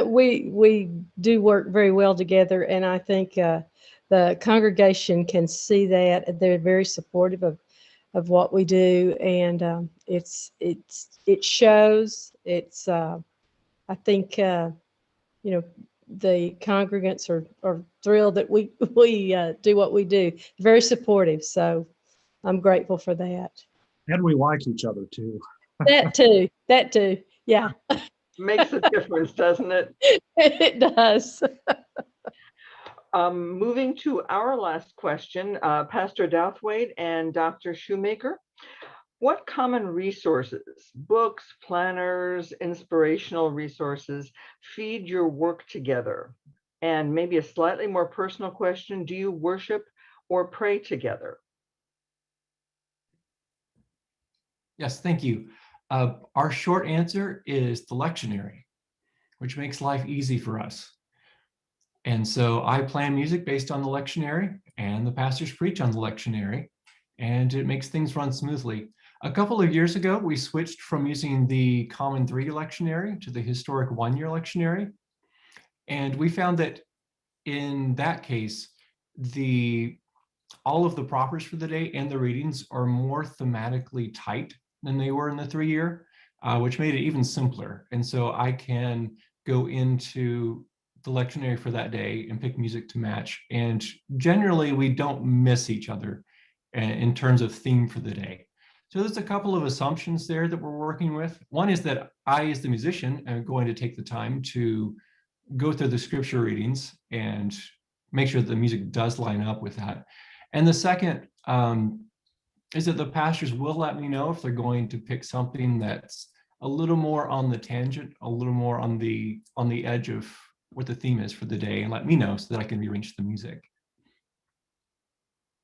We do work very well together, and I think the congregation can see that. They're very supportive of what we do, and it shows. It's I think the congregants are thrilled that we do what we do. Very supportive, so I'm grateful for that. And we like each other too. That too. Yeah. Makes a difference, doesn't it? It does. Moving to our last question, Pastor Douthwaite and Dr. Shoemaker. What common resources, books, planners, inspirational resources feed your work together? And maybe a slightly more personal question, do you worship or pray together? Yes, thank you. Our short answer is the lectionary, which makes life easy for us. And so I plan music based on the lectionary, and the pastors preach on the lectionary, and it makes things run smoothly. A couple of years ago, we switched from using the Common 3 lectionary to the historic 1-year lectionary. And we found that in that case, all of the propers for the day and the readings are more thematically tight than they were in the 3-year, which made it even simpler. And so I can go into the lectionary for that day and pick music to match. And generally, we don't miss each other in terms of theme for the day. So there's a couple of assumptions there that we're working with. One is that I, as the musician, am going to take the time to go through the scripture readings and make sure that the music does line up with that. And the second is that the pastors will let me know if they're going to pick something that's a little more on the tangent, a little more on the edge of what the theme is for the day, and let me know so that I can rearrange the music.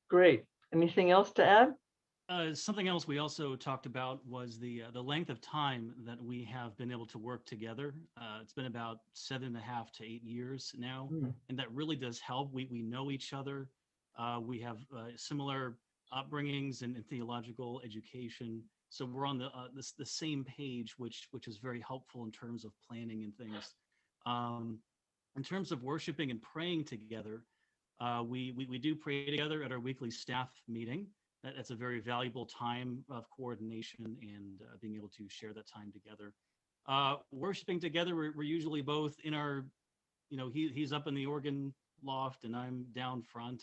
Great. Anything else to add? Something else we also talked about was the length of time that we have been able to work together. It's been about 7.5 to 8 years now, and that really does help. We know each other. We have similar upbringings and theological education, so we're on the same page, which is very helpful in terms of planning and things. In terms of worshiping and praying together, we do pray together at our weekly staff meeting. That's a very valuable time of coordination and being able to share that time together. Worshiping together, we're usually both in our, he's up in the organ loft and I'm down front.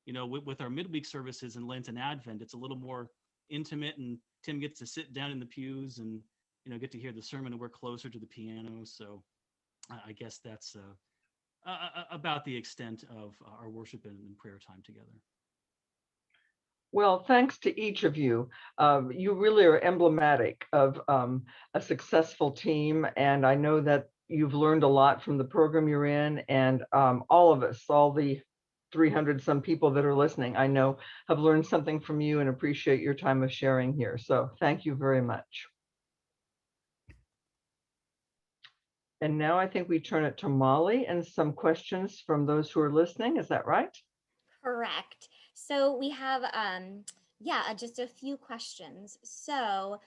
With our midweek services in Lent and Advent, it's a little more intimate, and Tim gets to sit down in the pews and get to hear the sermon, and we're closer to the piano. So I guess that's about the extent of our worship and prayer time together. Well, thanks to each of you. You really are emblematic of a successful team, and I know that you've learned a lot from the program you're in, and all of us, all the 300 some people that are listening, I know have learned something from you and appreciate your time of sharing here. So thank you very much. And now I think we turn it to Molly and some questions from those who are listening. Is that right? Correct. So we have, just a few questions. So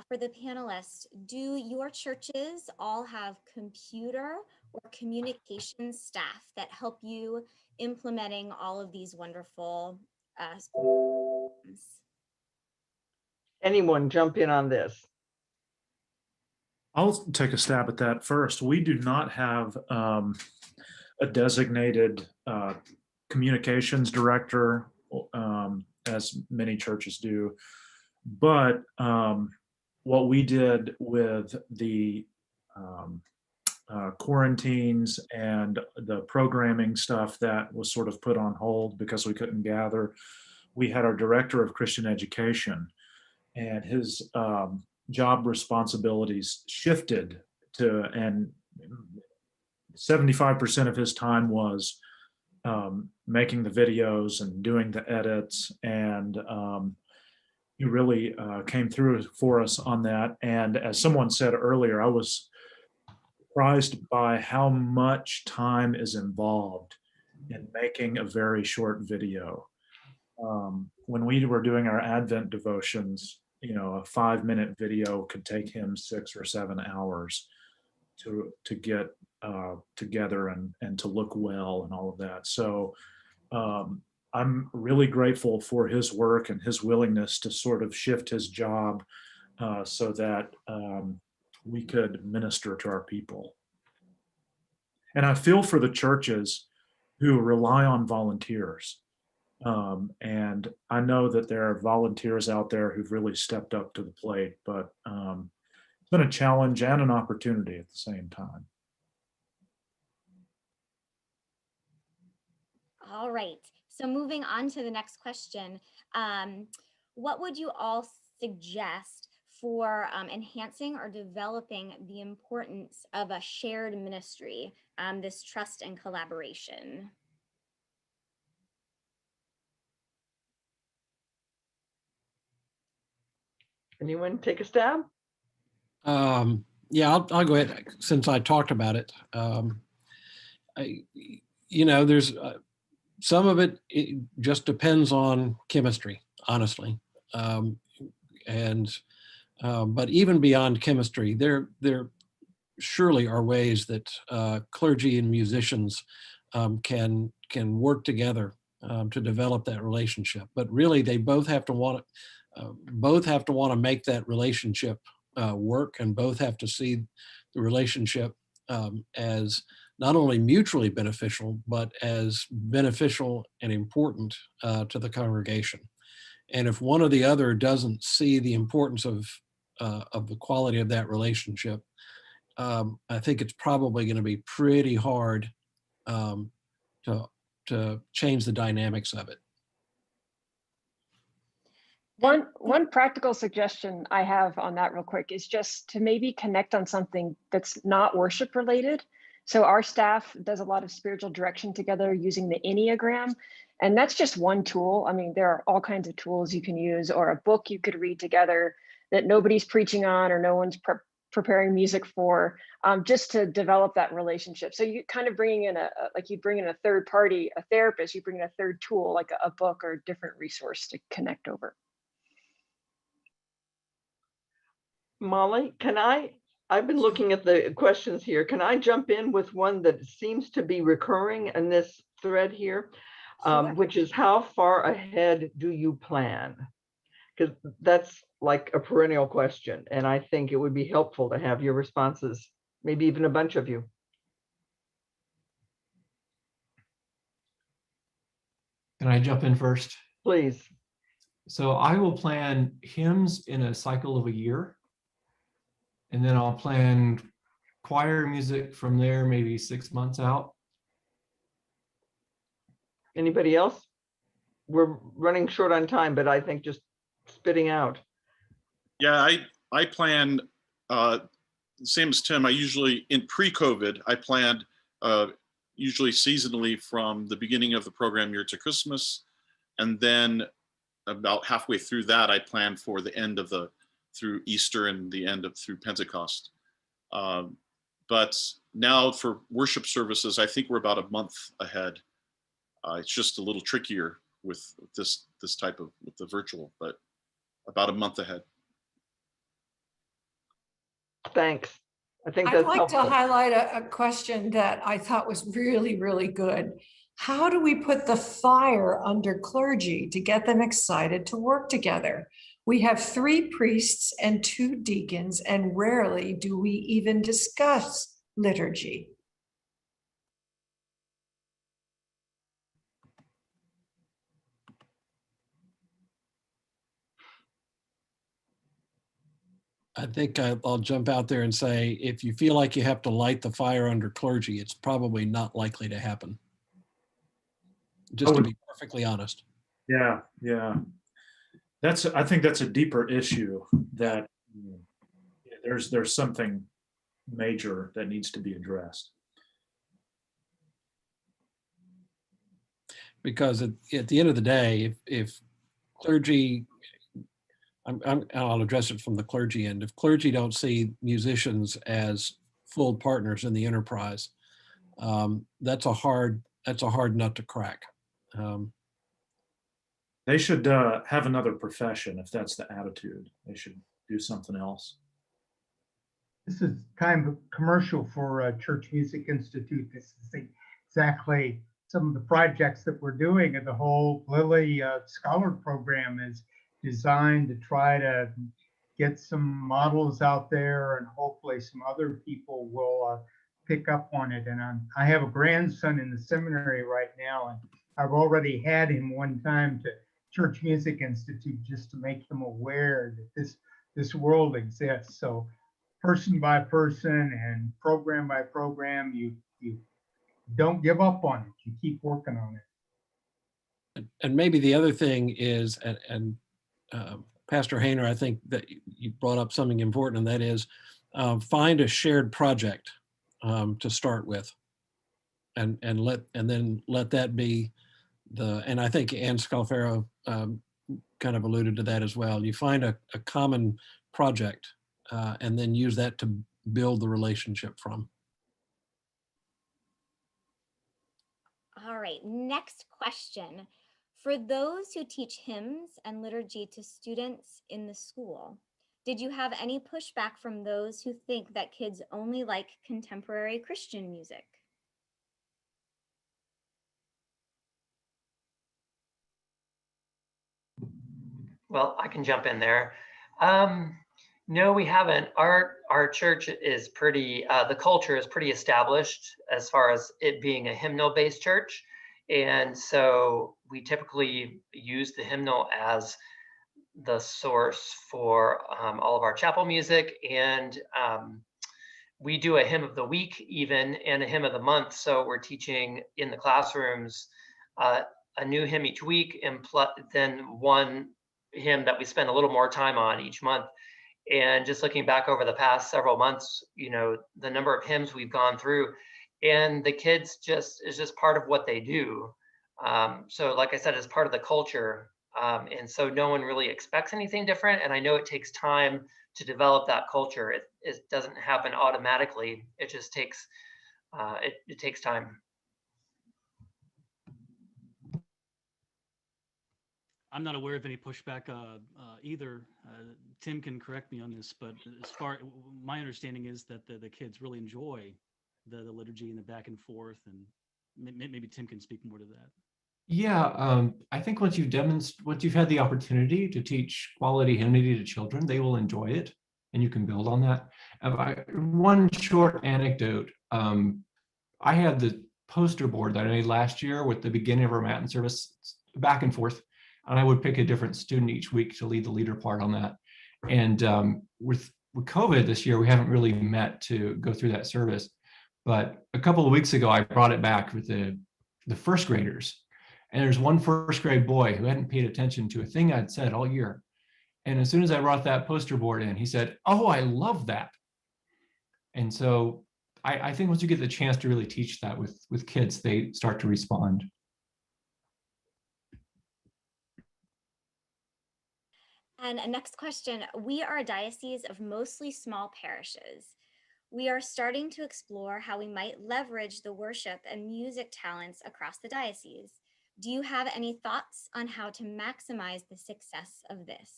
for the panelists, do your churches all have computer or communication staff that help you implementing all of these wonderful programs? Anyone jump in on this? I'll take a stab at that first. We do not have a designated communications director, as many churches do. But what we did with the quarantines and the programming stuff that was sort of put on hold because we couldn't gather, we had our director of Christian education, and his job responsibilities shifted to, and 75% of his time was making the videos and doing the edits and he really came through for us on that. And as someone said earlier, I was surprised by how much time is involved in making a very short video. When we were doing our Advent devotions, a 5-minute video could take him 6 or 7 hours to get together and to look well and all of that. So I'm really grateful for his work and his willingness to sort of shift his job so that we could minister to our people. And I feel for the churches who rely on volunteers. And I know that there are volunteers out there who've really stepped up to the plate, but it's been a challenge and an opportunity at the same time. All right. So moving on to the next question, what would you all suggest for enhancing or developing the importance of a shared ministry, this trust and collaboration? Anyone take a stab? Yeah, I'll go ahead since I talked about it. There's some of it just depends on chemistry, honestly. But even beyond chemistry, there surely are ways that clergy and musicians can work together to develop that relationship. But really, they both have to want to make that relationship work, and both have to see the relationship as not only mutually beneficial, but as beneficial and important to the congregation. And if one or the other doesn't see the importance of the quality of that relationship, I think it's probably going to be pretty hard to change the dynamics of it. One practical suggestion I have on that real quick is just to maybe connect on something that's not worship related. So our staff does a lot of spiritual direction together using the Enneagram, and that's just one tool. I mean, there are all kinds of tools you can use, or a book you could read together that nobody's preaching on or no one's preparing music for, just to develop that relationship. So you kind of bring in you bring in a third party, a therapist, you bring in a third tool, like a book or a different resource to connect over. Molly, I've been looking at the questions here. Can I jump in with one that seems to be recurring in this thread here, which is how far ahead do you plan? Because that's like a perennial question. And I think it would be helpful to have your responses, maybe even a bunch of you. Can I jump in first? Please. So I will plan hymns in a cycle of a year. And then I'll plan choir music from there, maybe 6 months out. Anybody else? We're running short on time, but I think just spitting out. Yeah, I plan, same as Tim, I usually, in pre-COVID, I planned usually seasonally from the beginning of the program year to Christmas. And then about halfway through that, I planned for the end of through Easter and the end of through Pentecost. But now for worship services, I think we're about a month ahead. It's just a little trickier with this type of, with the virtual, but about a month ahead. Thanks. I think I'd that's like helpful. to highlight a question that I thought was really, really good. How do we put the fire under clergy to get them excited to work together? We have 3 priests and 2 deacons, and rarely do we even discuss liturgy. I think I'll jump out there and say, if you feel like you have to light the fire under clergy, it's probably not likely to happen. Just to be perfectly honest. Yeah. I think that's a deeper issue, that there's something major that needs to be addressed. Because at the end of the day, if clergy I'll address it from the clergy end. If clergy don't see musicians as full partners in the enterprise, that's a hard nut to crack. They should have another profession if that's the attitude. They should do something else. This is kind of a commercial for Church Music Institute. This is exactly some of the projects that we're doing, and the whole Lilly Scholar Program is designed to try to get some models out there, and hopefully some other people will pick up on it. And I have a grandson in the seminary right now, and I've already had him one time to Church Music Institute just to make him aware that this world exists. So person by person and program by program, you don't give up on it. You keep working on it. And maybe the other thing is, and Pastor Hayner, I think that you brought up something important, and that is find a shared project to start with, and then let that be and I think Ann Scalfaro kind of alluded to that as well. You find a common project and then use that to build the relationship from. All right, next question. For those who teach hymns and liturgy to students in the school, did you have any pushback from those who think that kids only like contemporary Christian music? Well, I can jump in there. No, we haven't. Our church is pretty, the culture is pretty established as far as it being a hymnal-based church. And so we typically use the hymnal as the source for all of our chapel music. And we do a hymn of the week even, and a hymn of the month. So we're teaching in the classrooms a new hymn each week, and then one hymn that we spend a little more time on each month. And just looking back over the past several months, the number of hymns we've gone through, and the kids is just part of what they do. So like I said, it's part of the culture. And so no one really expects anything different. And I know it takes time to develop that culture. It doesn't happen automatically. It just takes, it takes time. I'm not aware of any pushback either. Tim can correct me on this, but as far my understanding is that the kids really enjoy the liturgy and the back and forth, and maybe Tim can speak more to that. Yeah, I think once you've had the opportunity to teach quality hymnody to children, they will enjoy it, and you can build on that. One short anecdote: I had the poster board that I made last year with the beginning of our Matin service back and forth. And I would pick a different student each week to lead the leader part on that. And with COVID this year, we haven't really met to go through that service. But a couple of weeks ago, I brought it back with the first graders. And there's one first grade boy who hadn't paid attention to a thing I'd said all year. And as soon as I brought that poster board in, he said, "Oh, I love that." And so I think once you get the chance to really teach that with kids, they start to respond. And a next question, we are a diocese of mostly small parishes. We are starting to explore how we might leverage the worship and music talents across the diocese. Do you have any thoughts on how to maximize the success of this?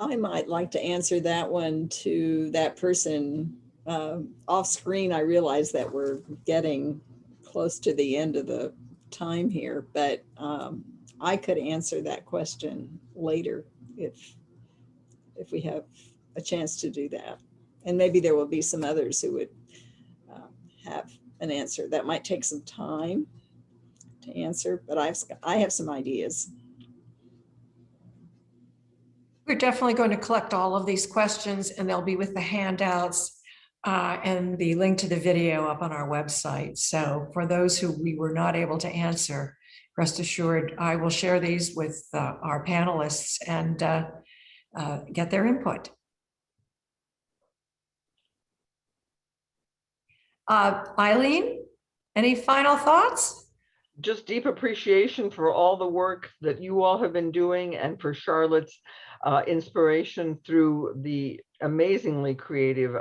I might like to answer that one to that person. Off screen, I realize that we're getting close to the end of the time here, but I could answer that question later if we have a chance to do that. And maybe there will be some others who would have an answer. That might take some time to answer, but I have some ideas. We're definitely going to collect all of these questions, and they'll be with the handouts and the link to the video up on our website. So for those who we were not able to answer, rest assured, I will share these with our panelists, and get their input. Eileen, any final thoughts? Just deep appreciation for all the work that you all have been doing, and for Charlotte's inspiration through the amazingly creative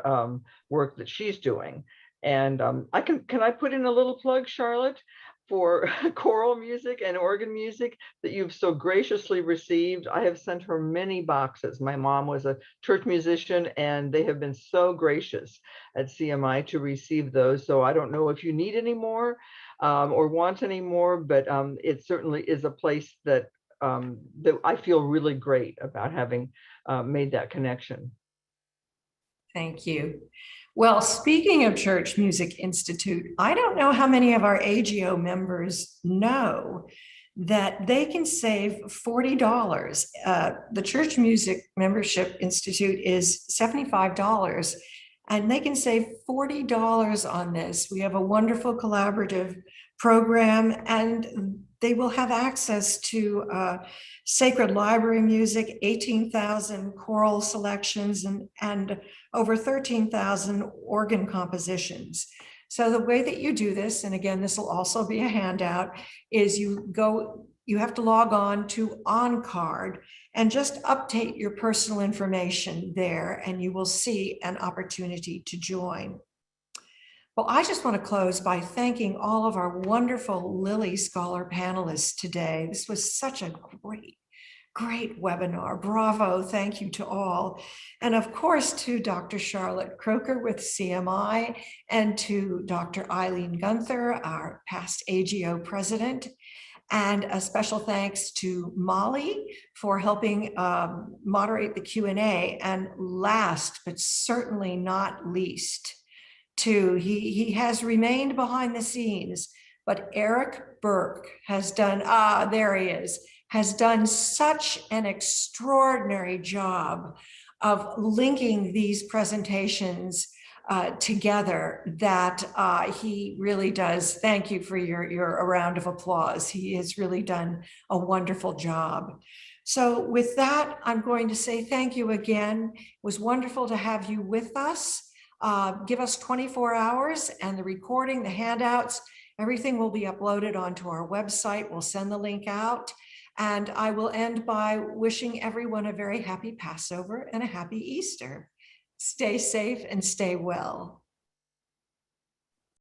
work that she's doing. And can I put in a little plug, Charlotte, for choral music and organ music that you've so graciously received? I have sent her many boxes. My mom was a church musician, and they have been so gracious at CMI to receive those. So I don't know if you need any more or want any more, but it certainly is a place that that I feel really great about having made that connection. Thank you. Well, speaking of Church Music Institute, I don't know how many of our AGO members know that they can save $40. The Church Music Membership Institute is $75, and they can save $40 on this. We have a wonderful collaborative program, and they will have access to sacred library music, 18,000 choral selections, and over 13,000 organ compositions. So the way that you do this, and again, this will also be a handout, is you have to log on to OnCard and just update your personal information there, and you will see an opportunity to join. Well, I just want to close by thanking all of our wonderful Lilly Scholar panelists today. This was such a great webinar. Bravo, thank you to all. And of course, to Dr. Charlotte Kroeker with CMI, and to Dr. Eileen Gunther, our past AGO president. And a special thanks to Molly for helping moderate the Q&A. And last, but certainly not least, he has remained behind the scenes, but Eric Burke has done, there he is, has done such an extraordinary job of linking these presentations together that he really does. Thank you for a round of applause. He has really done a wonderful job. So with that, I'm going to say thank you again. It was wonderful to have you with us. Give us 24 hours, and the recording, the handouts, everything will be uploaded onto our website. We'll send the link out. And I will end by wishing everyone a very happy Passover and a happy Easter. Stay safe and stay well.